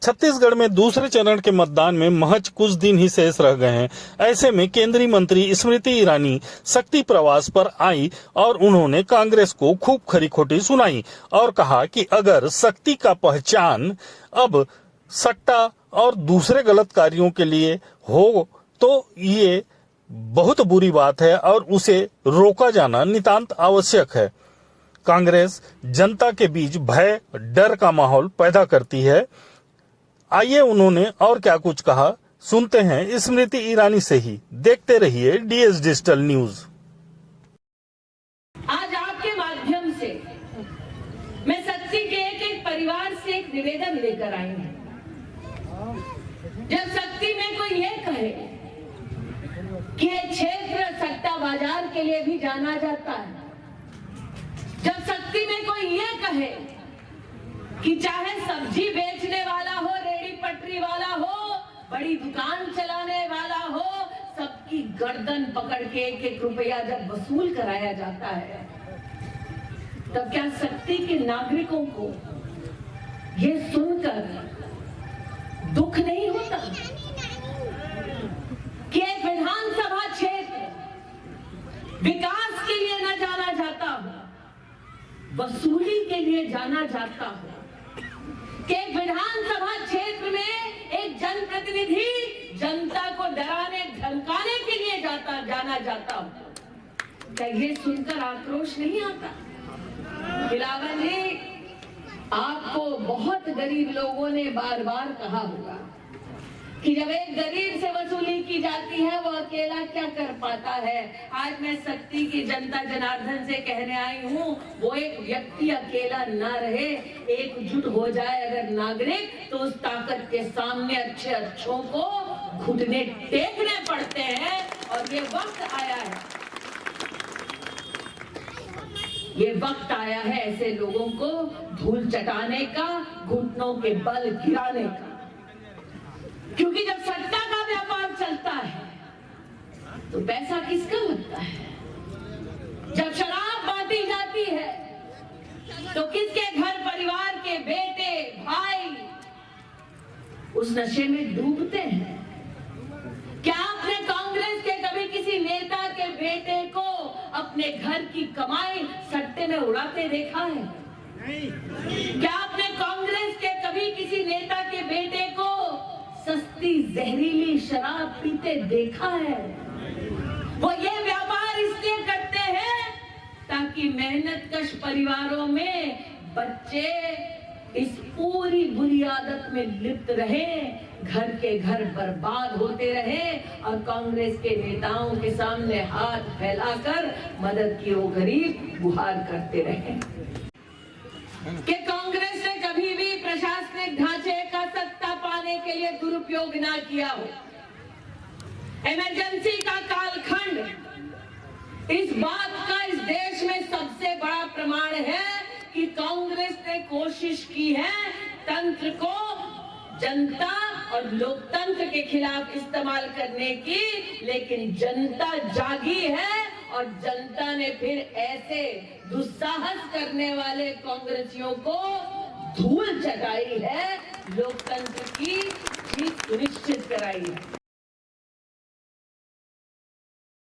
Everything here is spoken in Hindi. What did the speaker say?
छत्तीसगढ़ में दूसरे चरण के मतदान में महज कुछ दिन ही शेष रह गए हैं। ऐसे में केंद्रीय मंत्री स्मृति ईरानी शक्ति प्रवास पर आई और उन्होंने कांग्रेस को खूब खरी खोटी सुनाई और कहा कि अगर शक्ति का पहचान अब सट्टा और दूसरे गलत कार्यों के लिए हो तो ये बहुत बुरी बात है और उसे रोका जाना नितांत आवश्यक है। कांग्रेस जनता के बीच भय डर का माहौल पैदा करती है। आइए उन्होंने और क्या कुछ कहा, सुनते हैं स्मृति ईरानी से ही। देखते रहिए डीएस डिजिटल न्यूज। आज आपके माध्यम से मैं शक्ति के एक परिवार से एक निवेदन लेकर आई हूं। जब शक्ति में कोई ये कहे कि ये क्षेत्र सट्टा बाजार के लिए भी जाना जाता है, जब शक्ति में कोई ये कहे कि चाहे सब्जी बेचने वाला हो, रेड़ी पटरी वाला हो, बड़ी दुकान चलाने वाला हो, सबकी गर्दन पकड़ के एक रुपया जब वसूल कराया जाता है, तब क्या शक्ति के नागरिकों को ये सुनकर दुख नहीं होता कि एक विधानसभा क्षेत्र विकास के लिए न जाना जाता हो, वसूली के लिए जाना जाता हो, कि विधानसभा क्षेत्र में एक जनप्रतिनिधि जनता को डराने धमकाने के लिए जाना जाता हो, क्या ये सुनकर आक्रोश नहीं आता? बिलावल जी, आपको बहुत गरीब लोगों ने बार बार कहा होगा कि जब एक गरीब से वसूली की जाती है वो अकेला क्या कर पाता है। आज मैं शक्ति की जनता जनार्दन से कहने आई हूँ, वो एक व्यक्ति अकेला ना रहे, एकजुट हो जाए अगर नागरिक, तो उस ताकत के सामने अच्छे अच्छों को घुटने टेकने पड़ते हैं। और ये वक्त आया है, ये वक्त आया है ऐसे लोगों को धूल चटाने का, घुटनों के बल गिराने का। क्योंकि जब सट्टा का व्यापार चलता है तो पैसा किसका लगता है? जब शराब बांटी जाती है तो किसके घर परिवार के बेटे भाई उस नशे में डूबते हैं? क्या आपने कांग्रेस के कभी किसी नेता के बेटे को अपने घर की कमाई सट्टे में उड़ाते देखा है? क्या आपने कांग्रेस के कभी किसी नेता के बेटे को सस्ती जहरीली शराब पीते देखा है? वो ये व्यापार इसलिए करते हैं ताकि मेहनतकश परिवारों में बच्चे इस पूरी बुरी आदत में लिप्त रहे, घर के घर बर्बाद होते रहे और कांग्रेस के नेताओं के सामने हाथ फैलाकर मदद की वो गरीब गुहार करते रहे। कि कांग्रेस ने कभी भी प्रशासनिक ढांचे का सत्ता पाने के लिए दुरुपयोग ना किया हो। इमरजेंसी का कालखंड इस बात का इस देश में सबसे बड़ा प्रमाण है कि कांग्रेस ने कोशिश की है तंत्र को जनता और लोकतंत्र के खिलाफ इस्तेमाल करने की, लेकिन जनता जागी है और जनता ने फिर ऐसे दुस्साहस करने वाले कांग्रेसियों को धूल चटाई है, लोकतंत्र की जीत सुनिश्चित कराई है।